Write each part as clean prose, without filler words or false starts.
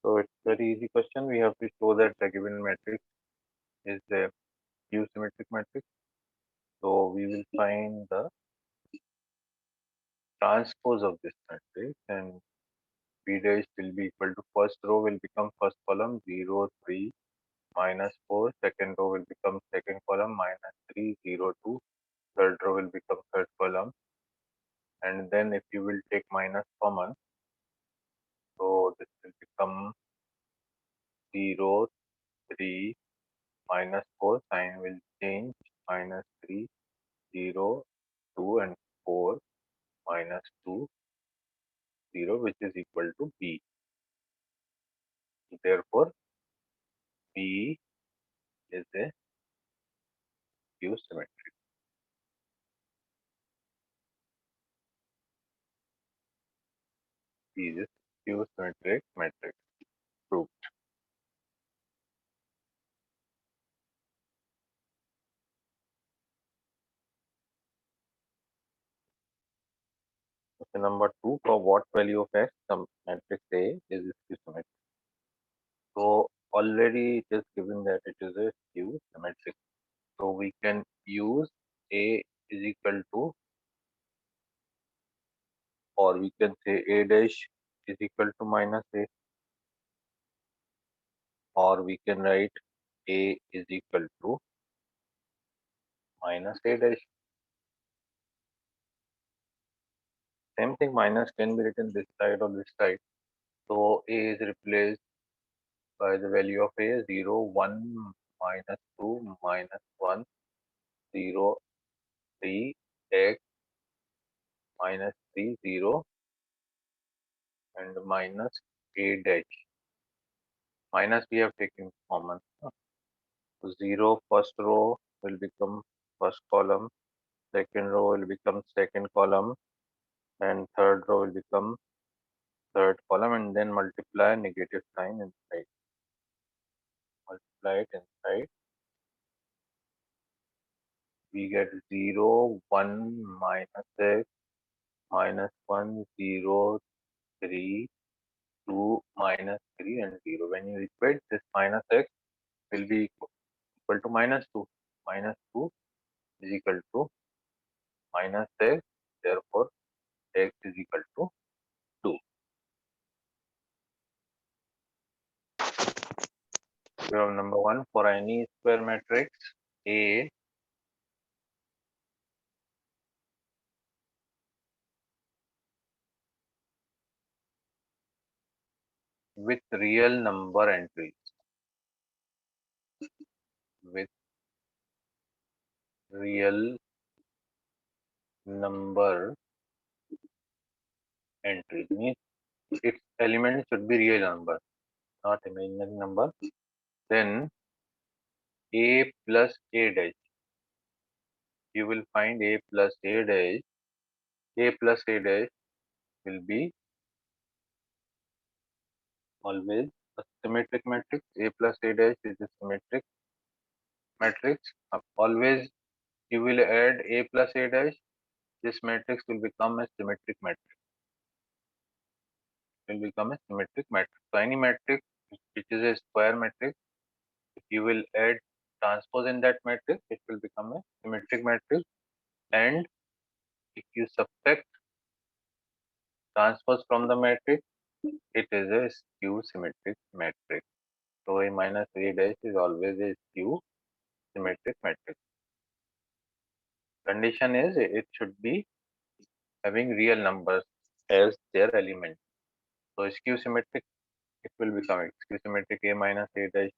So it's very easy question. We have to show that the given matrix is a skew symmetric matrix. So we will find the transpose of this matrix, and B dash will be equal to first row will become first column 0 3 minus 4, second row will become second column minus 3 0 2, third row will become third column, and then if you will take minus common, so this will become 0 3 minus 4, sign will change, minus 3 0 2 and 4 minus 2 0, which is equal to B. Therefore B is a skew symmetric. B is a skew symmetric matrix. Proved. Okay, number 2, for what value of x the matrix A is skew symmetric. So already it is given that it is a skew symmetric. So we can use A is equal to, or we can say A dash is equal to minus A, or we can write A is equal to minus A dash. Same thing, minus can be written this side or this side. So A is replaced by the value of A, 0, 1, minus 2, minus 1, 0, 3, x, minus 3, 0, and minus A dash. Minus we have taken common. So 0 first row will become first column, second row will become second column, and third row will become third column, and then multiply negative sign inside. Multiply it inside. We get 0, 1, minus x, minus 1, 0, 3, 2, minus 3, and 0. When you equate this, minus x will be equal to minus 2. Minus 2 is equal to minus x. Therefore, x is equal to 2. We have number 1, for any square matrix A with real number entries. With real number entries means its element should be real number, not imaginary number. Then A plus A dash. You will find A plus A dash. A plus A dash will be always a symmetric matrix. A plus A dash is a symmetric matrix. Always you will add A plus A dash. This matrix will become a symmetric matrix. Will become a symmetric matrix. So any matrix which is a square matrix, if you will add transpose in that matrix, it will become a symmetric matrix. And if you subtract transpose from the matrix, it is a skew symmetric matrix. So A minus A dash is always a skew symmetric matrix. Condition is it should be having real numbers as their element. So skew symmetric, it will become skew symmetric A minus A dash.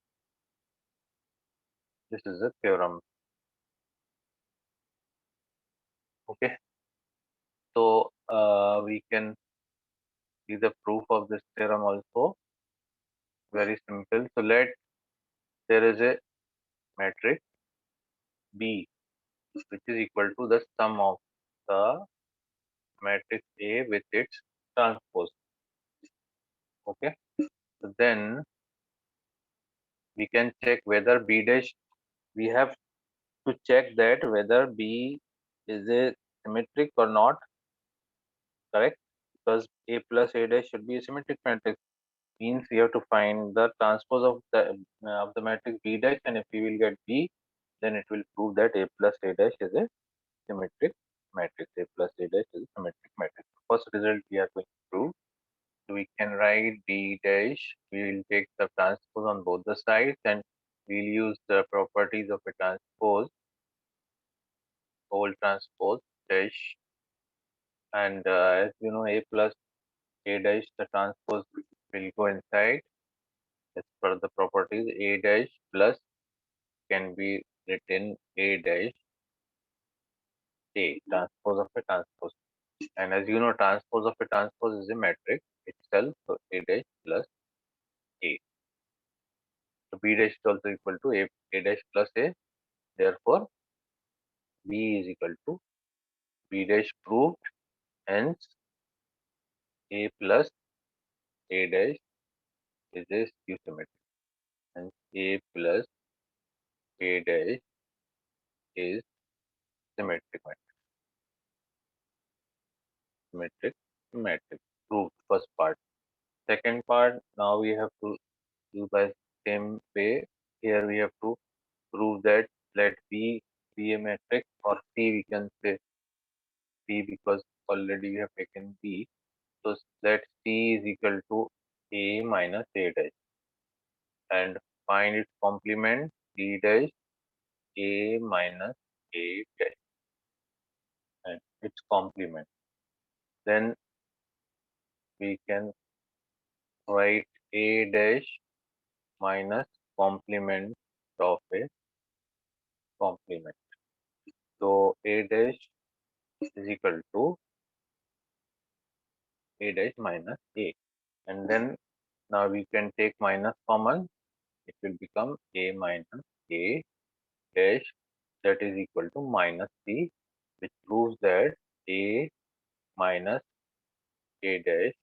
This is a theorem. Okay. So we can see the proof of this theorem also. Very simple. So let there is a matrix B which is equal to the sum of the matrix A with its transpose. Okay. So then we can check whether B dash, we have to check that whether B is a symmetric or not, correct? Because A plus A dash should be a symmetric matrix. means we have to find the transpose of the matrix B dash, and if we will get B, then it will prove that A plus A dash is a symmetric matrix. A plus A dash is a symmetric matrix. First result we are going to prove. So we can write B dash. We will take the transpose on both the sides, and we'll use the properties of a transpose, whole transpose dash. And as you know, A plus A dash, the transpose will go inside. As per the properties, A dash plus can be written A dash A, transpose of a transpose. And as you know, transpose of a transpose is a matrix itself. So A dash plus A. So B dash is also equal to A dash plus A. Therefore, B is equal to B dash proved. Hence, A plus A dash is a skew symmetric. Hence, A plus A dash is symmetric matrix. Symmetric matrix. Proved first part. Second part, now we have to do by same way. Here we have to prove that let B be a matrix, or C we can say B because already we have taken B. So let C is equal to A minus A dash, and find its complement B dash A minus A dash and its complement. Then we can write A dash minus complement of a complement. So A dash is equal to A dash minus A, and then now we can take minus common. It will become A minus A dash, that is equal to minus C, which proves that A minus A dash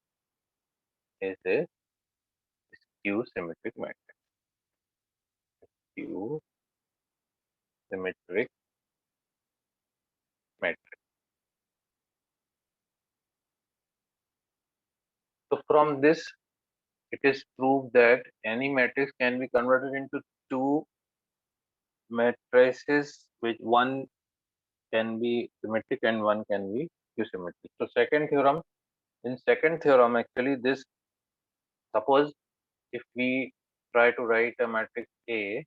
is a skew symmetric matrix. Skew symmetric matrix. So from this, it is proved that any matrix can be converted into two matrices, which one can be symmetric and one can be skew symmetric. So second theorem, in second theorem, actually this, suppose if we try to write a matrix A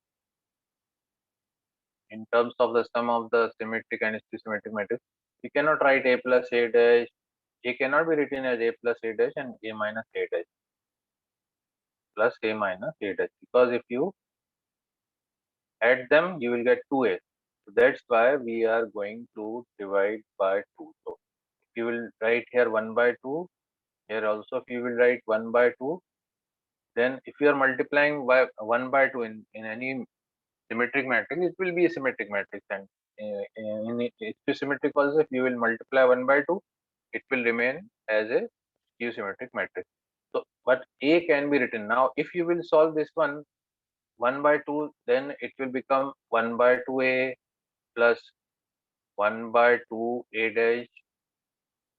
in terms of the sum of the symmetric and symmetric matrix, we cannot write A plus A dash. A cannot be written as A plus A dash and A minus A dash plus A minus A dash, because if you add them, you will get 2A. So that's why we are going to divide by 2. So if you will write here 1 by 2, here also if you will write 1 by 2, then if you are multiplying by 1 by 2 in any symmetric matrix, it will be a symmetric matrix, and in symmetric also, if you will multiply 1 by 2, it will remain as a skew symmetric matrix. So, but A can be written. Now, if you will solve this one 1 by 2, then it will become 1 by 2A plus 1 by 2 A dash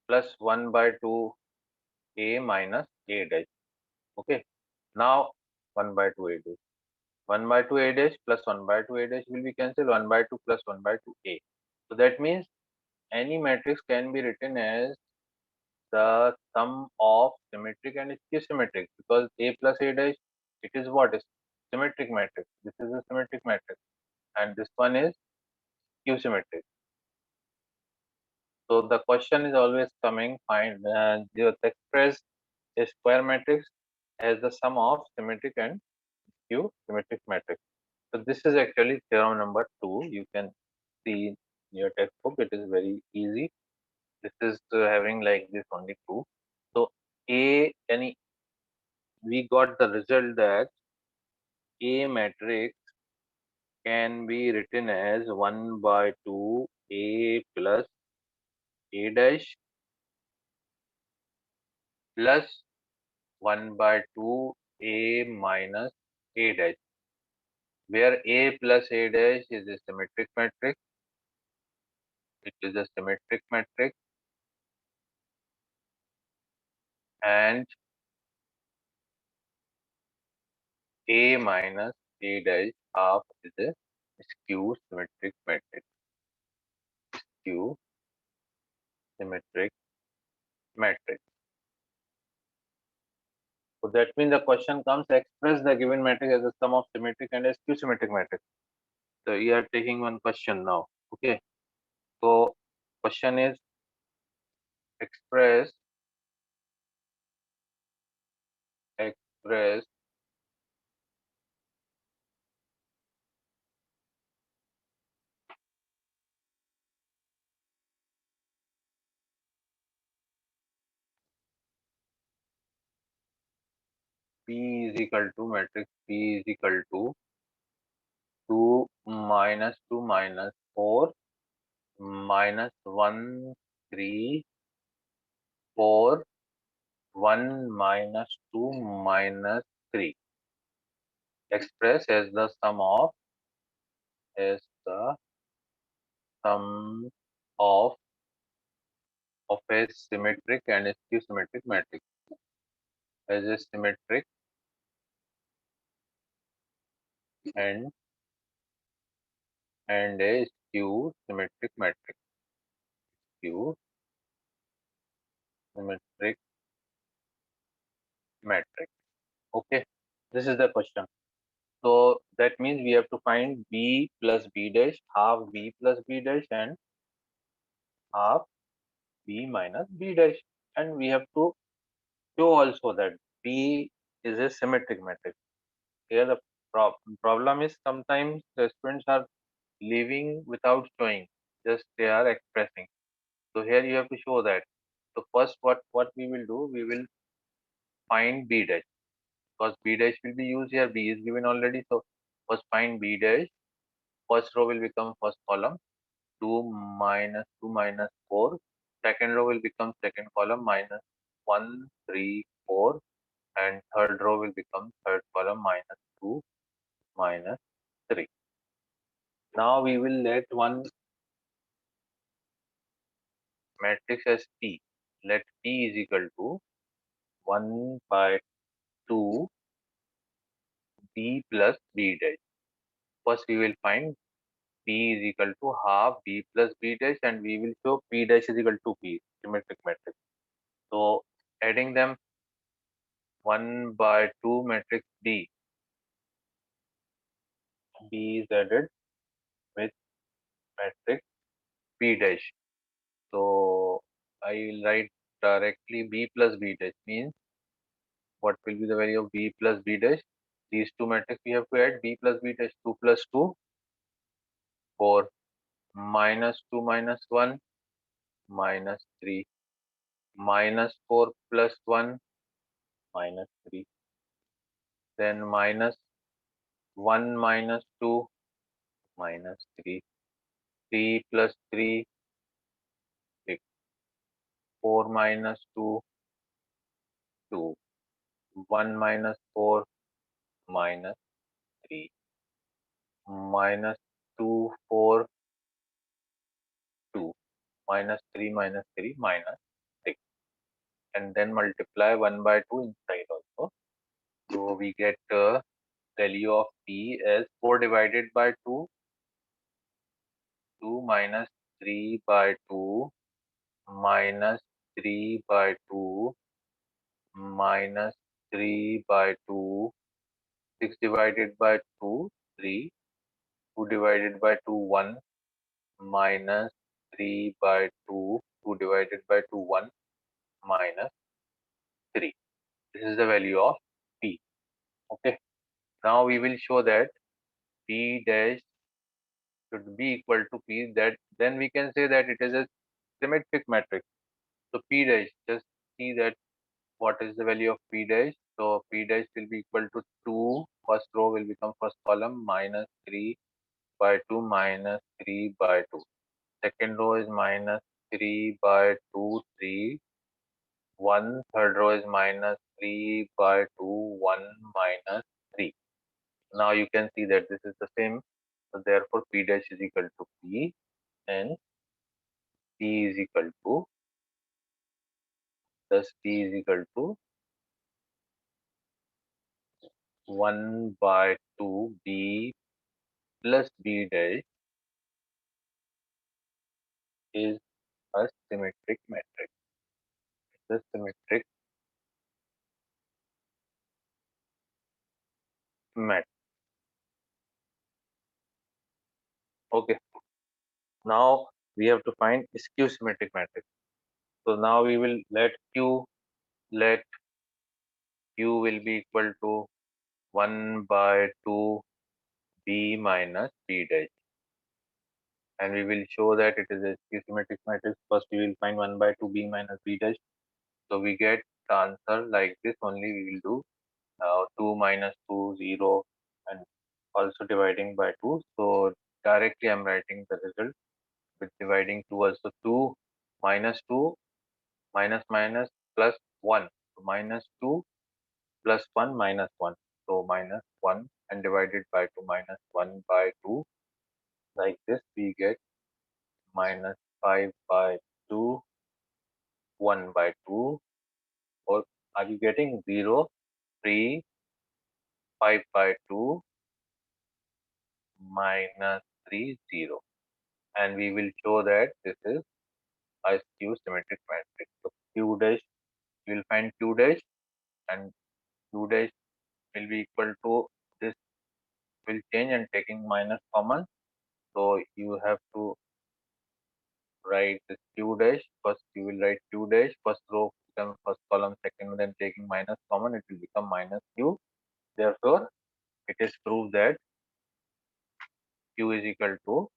plus 1 by 2 A minus A dash. Okay. Now, 1 by 2 A dash. 1 by 2 A dash plus 1 by 2 A dash will be cancelled. 1 by 2 plus 1 by 2 A. So that means any matrix can be written as the sum of symmetric and skew symmetric, because A plus A dash, it is what is symmetric matrix. This is a symmetric matrix, and this one is skew symmetric. So the question is always coming, find you express a square matrix as the sum of symmetric and skew symmetric matrix. So this is actually theorem number 2. You can see in your textbook. It is very easy. This is having like this only 2. So we got the result that A matrix can be written as 1 by 2 A plus A dash plus 1 by 2 A minus A dash, where A plus A dash is a symmetric matrix. It is a symmetric matrix, and A minus A dash half is a skew symmetric matrix. Skew symmetric matrix. So that means the question comes, express the given matrix as a sum of symmetric and a skew symmetric matrix. So you are taking one question now. Okay. So question is, express express P is equal to matrix P is equal to 2 minus 2 minus 4 minus 1 3 4 1 minus 2 minus 3, expressed as the sum as the sum of a symmetric and a skew symmetric matrix, as a symmetric and a skew symmetric matrix. Skew symmetric matrix. Okay, this is the question. So that means we have to find B plus B dash, half B plus B dash, and half B minus B dash. And we have to show also that B is a symmetric matrix. Here the problem is sometimes the students are leaving without showing, just they are expressing. So here you have to show that. So first what we will do, we will find B dash, because B dash will be used here. B is given already. So first find B dash. First row will become first column. 2 minus 2 minus 4. Second row will become second column, minus 1 3 4, and third row will become third column, minus 2 minus 3. Now we will let one matrix as P. Let P is equal to 1 by 2 B plus B dash. First we will find P is equal to half B plus B dash, and we will show P dash is equal to P, symmetric matrix. So adding them, 1 by 2 matrix B. B is added with matrix B dash. So I will write directly B plus B dash, means what will be the value of B plus B dash? These two matrices we have to add. B plus B dash, 2 plus 2, 4, minus 2 minus 1, minus 3, minus 4 plus 1, minus 3, then minus 1 minus 2, minus 3, 3 plus 3, 6, 4 minus 2, 2, 1 minus 4, minus 3, minus 2, 4, 2, minus 3, minus 3, minus 6, and then multiply 1 by 2 inside also. So we get value of P as 4 divided by 2, 2 minus 3 by 2, minus 3 by 2, minus 3 by 2, 6 divided by 2, 3, 2 divided by 2, 1, minus 3 by 2, 2 divided by 2, 1, minus 3. This is the value of P. Okay. Now we will show that P dash should be equal to P, that then we can say that it is a symmetric matrix. So P dash, just see that what is the value of P dash. So P dash will be equal to 2, first row will become first column, minus 3 by 2, minus 3 by 2. Second row is minus 3 by 2, 3, 1. Third row is minus 3 by 2, 1, minus 3. Now you can see that this is the same. So therefore P dash is equal to P, and P is equal to, thus P is equal to 1 by 2 B plus B dash is a symmetric matrix. It's a symmetric matrix. Okay. Now we have to find skew symmetric matrix. So now we will let Q will be equal to 1 by 2 B minus B dash. And we will show that it is a skew symmetric matrix. First we will find 1 by 2 B minus B dash. So we get the answer like this only. We will do 2 minus 2, 0, and also dividing by 2. So directly I'm writing the result with dividing 2 also. 2 minus 2 minus minus plus 1. So minus 2 plus 1 minus 1. So minus 1 and divided by 2 minus 1 by 2. Like this we get minus 5 by 2, 1 by 2. Or are you getting 0, 3, 5 by 2, minus 3, 0. And we will show that this is a skew symmetric matrix. So Q dash, you will find Q dash, and Q dash will be equal to this will change and taking minus common. So you have to write this Q dash. First you will write Q dash, first row become first column, second, then taking minus common, it will become minus Q. Therefore, it is proved that Q is equal to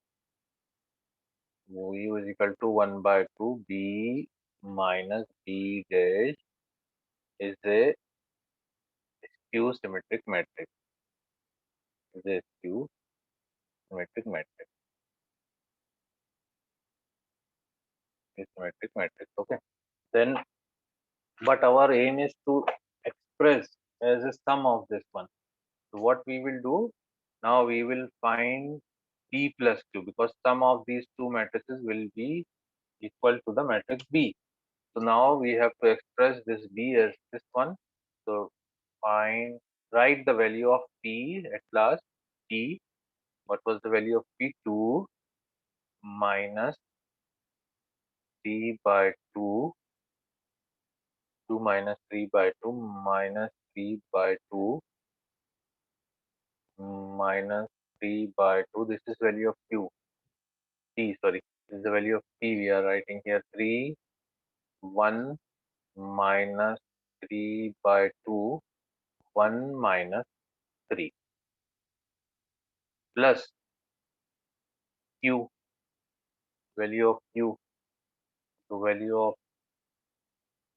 1 by 2 B minus B dash is a skew symmetric matrix. Is a skew symmetric matrix. Is symmetric matrix. Okay. Then, but our aim is to express as a sum of this one. So what we will do now, we will find B plus Q because sum of these two matrices will be equal to the matrix B. So now we have to express this B as this one. So write the value of P at last. P, what was the value of P? 2 minus 3 by 2, 2 minus 3 by 2 minus 3 by 2 minus 3 by 2. This is value of Q. P, sorry. This is the value of P. We are writing here 3, 1 minus 3 by 2, 1 minus 3 plus Q, value of Q. So value of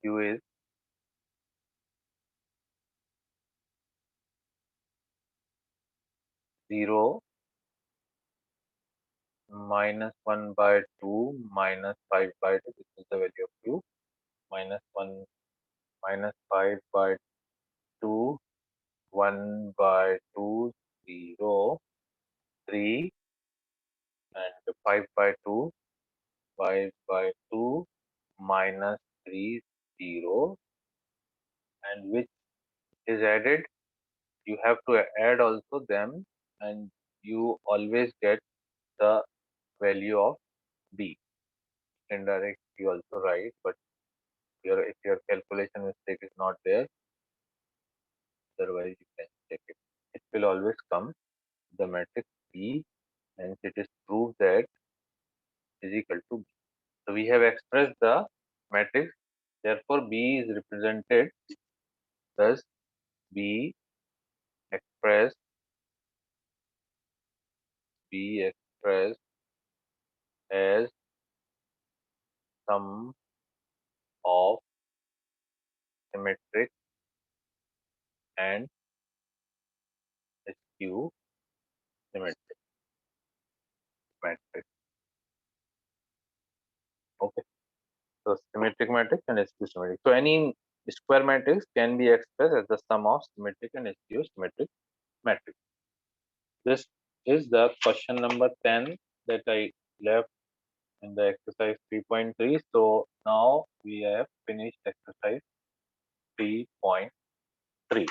Q is 0 minus 1 by 2 minus 5 by 2. This is the value of Q. Minus 1 minus 5 by 2, 1 by 2, 0, 3, and 5 by 2, 5 by 2, minus 3, 0, and which is added. You have to add also them, and you always get the value of B. Indirect you also write, but if your calculation mistake is not there, otherwise you can check it. It will always come the matrix B, and it is proved that is equal to B. So we have expressed the matrix. Therefore, B is represented thus B expressed as sum of symmetric and skew symmetric matrix. Okay. So symmetric matrix and skew symmetric. So any square matrix can be expressed as the sum of symmetric and skew symmetric matrix. This is the question number 10 that I left in the exercise 3.3. So now we have finished exercise 3.3.